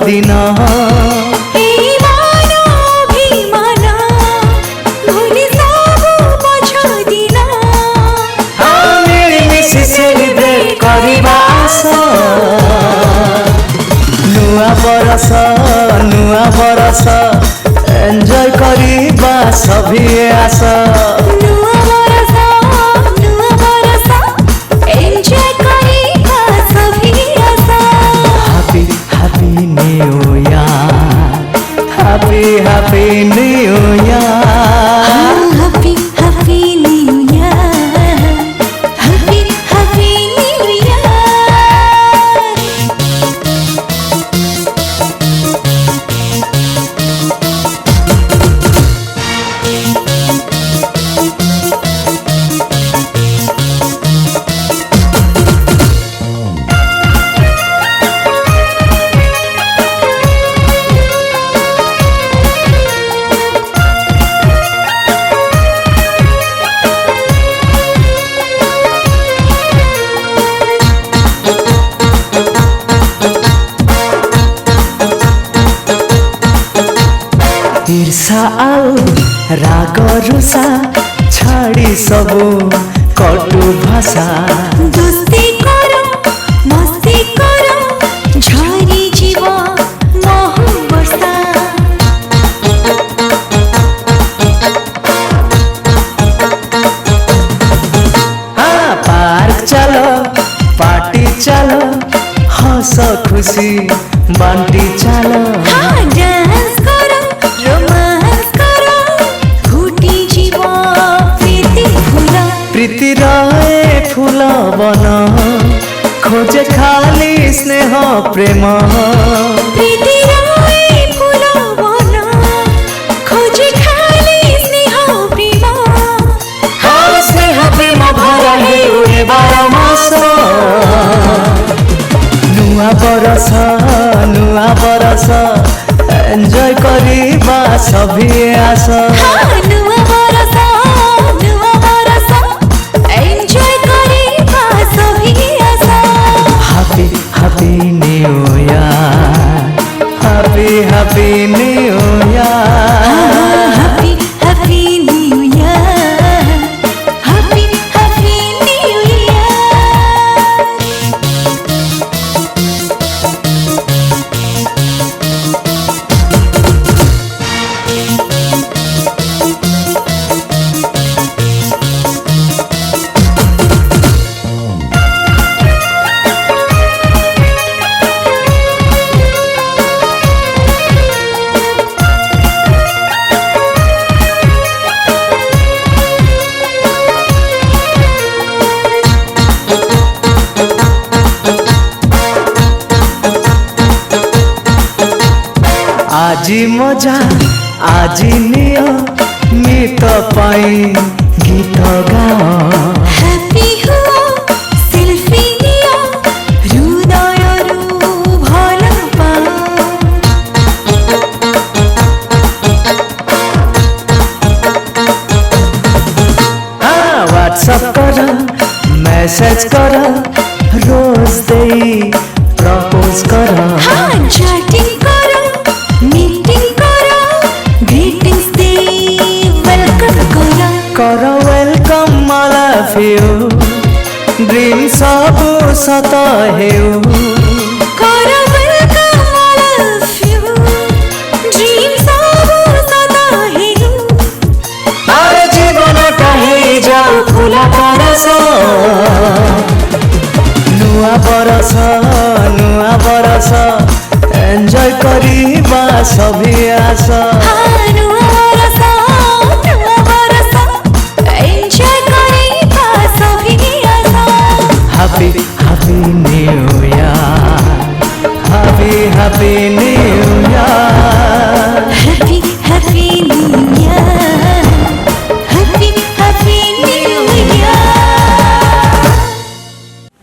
दिन मिलिमिशि सेलिब्रेट करिबा आस नुआ बरस एंजॉय करिबा सभी आस Happy New Year. Happy New Year. Happy New Year. ईर्षा आउ राग रुषा छाड़ी सबू कटु भाषा दोस्ती करो मस्ती करो झरी जीव महु वर्षा हाँ पार्क चलो पार्टी चलो हंस खुशी बांटी चलो हाँ डांस करो रोमांस करो फूटी जीव प्रीति रहे फूल बन खोजे खाली स्नेह प्रेम प्रीति रहे फूल बन खोजे खाली स्नेह प्रेम हाँ स्नेह प्रेम भरा है उड़े 12 मास नुआ बरस एंजॉय करिबा सभी आस नुआ बरस एंजॉय करिबा सभी आस Happy New Year. Happy New Year. Happy New Year. Happy New Year. আজি মজা আজি নিয় মিত পাই গীত গাও Happy हुआ सेल्फी नियो हृदयरु भल पाओ हाँ व्हाट्सएप कर मैसेज कर रोज दे प्रपोज कर हाँ चैटिंग करो मीटिंग करो ग्रीटिंग्स दे वेलकम करो welcome I love you dream सब सत हेउ करो welcome I love you dream सब सदा हेउ अरे जीवन कहे जाऊ फुला परस नुआ बरस एंजॉय करिबा सभी आस नुआ बरस एंजॉय करिबा सभी आस Happy New Year. Happy New